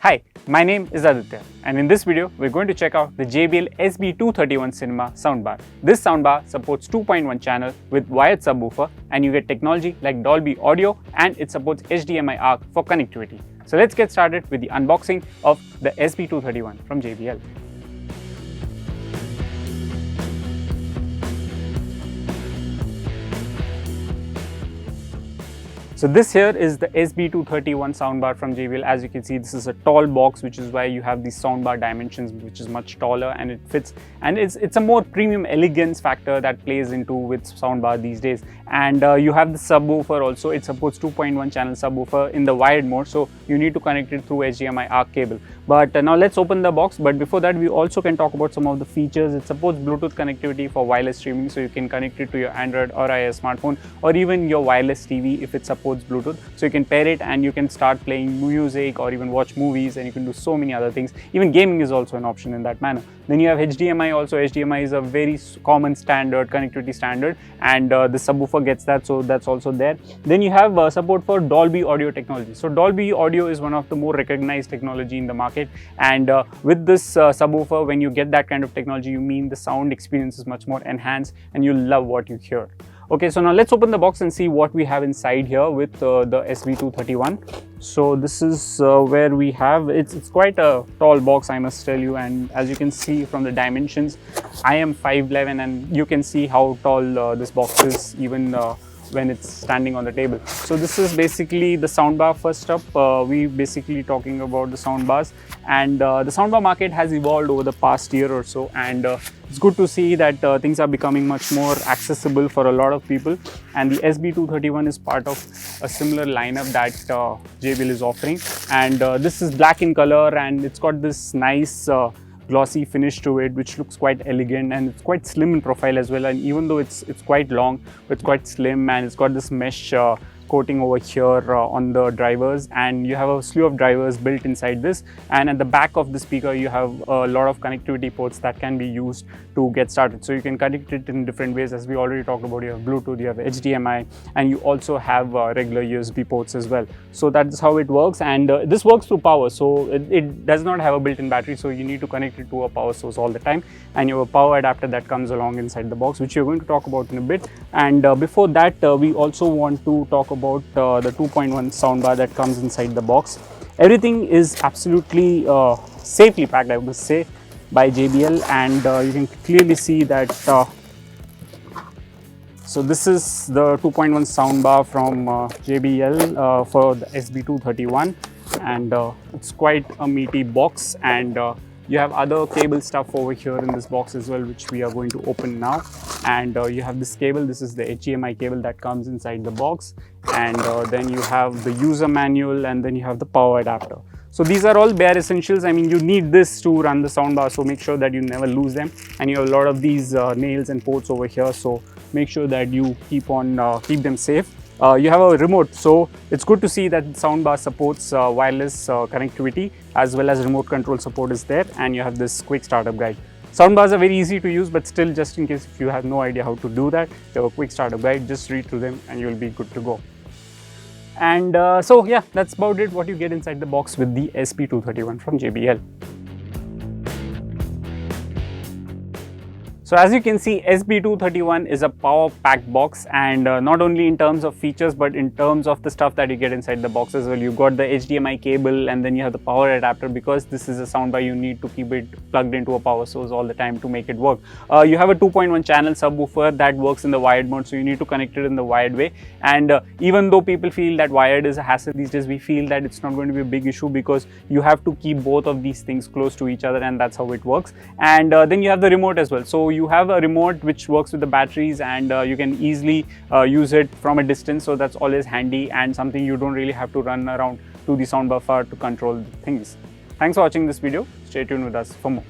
Hi, my name is Aditya, and in this video we're going to check out the JBL SB231 Cinema soundbar. This soundbar supports 2.1 channel with wired subwoofer, and you get technology like Dolby audio, and it supports HDMI ARC for connectivity. So let's get started with the unboxing of the SB231 from JBL. So this here is the SB231 soundbar from JBL. As you can see, this is a tall box, which is why you have these soundbar dimensions, which is much taller, and it fits. And it's a more premium elegance factor that plays into with soundbar these days. And you have the subwoofer also. It supports 2.1 channel subwoofer in the wired mode, so you need to connect it through HDMI ARC cable. But now let's open the box. But before that, we also can talk about some of the features. It supports Bluetooth connectivity for wireless streaming, so you can connect it to your Android or iOS smartphone, or even your wireless TV if it supports Bluetooth. So you can pair it and you can start playing music or even watch movies, and you can do so many other things. Even gaming is also an option in that manner. Then you have HDMI also. HDMI is a very common standard, connectivity standard, and the subwoofer gets that, so that's also there. Then you have support for Dolby audio technology. So Dolby audio is one of the more recognized technology in the market, and with this subwoofer, when you get that kind of technology, you mean the sound experience is much more enhanced and you love what you hear. Okay, so now let's open the box and see what we have inside here with the SB231. So this is where we have, it's quite a tall box, I must tell you, and as you can see from the dimensions, I am 5'11", and you can see how tall this box is even when it's standing on the table. So this is basically the soundbar. First up, we basically talking about the soundbars, and the soundbar market has evolved over the past year or so, and it's good to see that things are becoming much more accessible for a lot of people, and the SB231 is part of a similar lineup that JBL is offering. And this is black in color, and it's got this nice glossy finish to it, which looks quite elegant, and it's quite slim in profile as well. And even though it's quite long, it's quite slim, and it's got this mesh coating over here on the drivers, and you have a slew of drivers built inside this. And at the back of the speaker, you have a lot of connectivity ports that can be used to get started. So you can connect it in different ways, as we already talked about. You have Bluetooth, you have HDMI, and you also have regular USB ports as well. So that's how it works, and this works through power. So it does not have a built-in battery, so you need to connect it to a power source all the time, and you have a power adapter that comes along inside the box, which you're going to talk about in a bit. And before that, we also want to talk about the 2.1 soundbar that comes inside the box. Everything is absolutely safely packed, I would say, by JBL, and you can clearly see that. So this is the 2.1 soundbar from JBL for the SB231, and it's quite a meaty box, and you have other cable stuff over here in this box as well, which we are going to open now. And you have this cable. This is the HDMI cable that comes inside the box, and then you have the user manual, and then you have the power adapter. So these are all bare essentials. I mean, you need this to run the soundbar, so make sure that you never lose them. And you have a lot of these nails and ports over here, so make sure that you keep them safe. You have a remote, so it's good to see that the soundbar supports wireless connectivity, as well as remote control support is there, and you have this quick startup guide. Soundbars are very easy to use, but still, just in case if you have no idea how to do that, you have a quick startup guide. Just read through them and you'll be good to go. And so yeah, that's about it, what you get inside the box with the SB231 from JBL. So as you can see, SB231 is a power-packed box, and not only in terms of features, but in terms of the stuff that you get inside the box as well. You've got the HDMI cable, and then you have the power adapter. Because this is a soundbar, you need to keep it plugged into a power source all the time to make it work. You have a 2.1 channel subwoofer that works in the wired mode, so you need to connect it in the wired way. And even though people feel that wired is a hassle these days, we feel that it's not going to be a big issue, because you have to keep both of these things close to each other, and that's how it works. And then you have the remote as well. So you have a remote which works with the batteries, and you can easily use it from a distance, so that's always handy and something you don't really have to run around to the soundbar to control things. Thanks for watching this video. Stay tuned with us for more.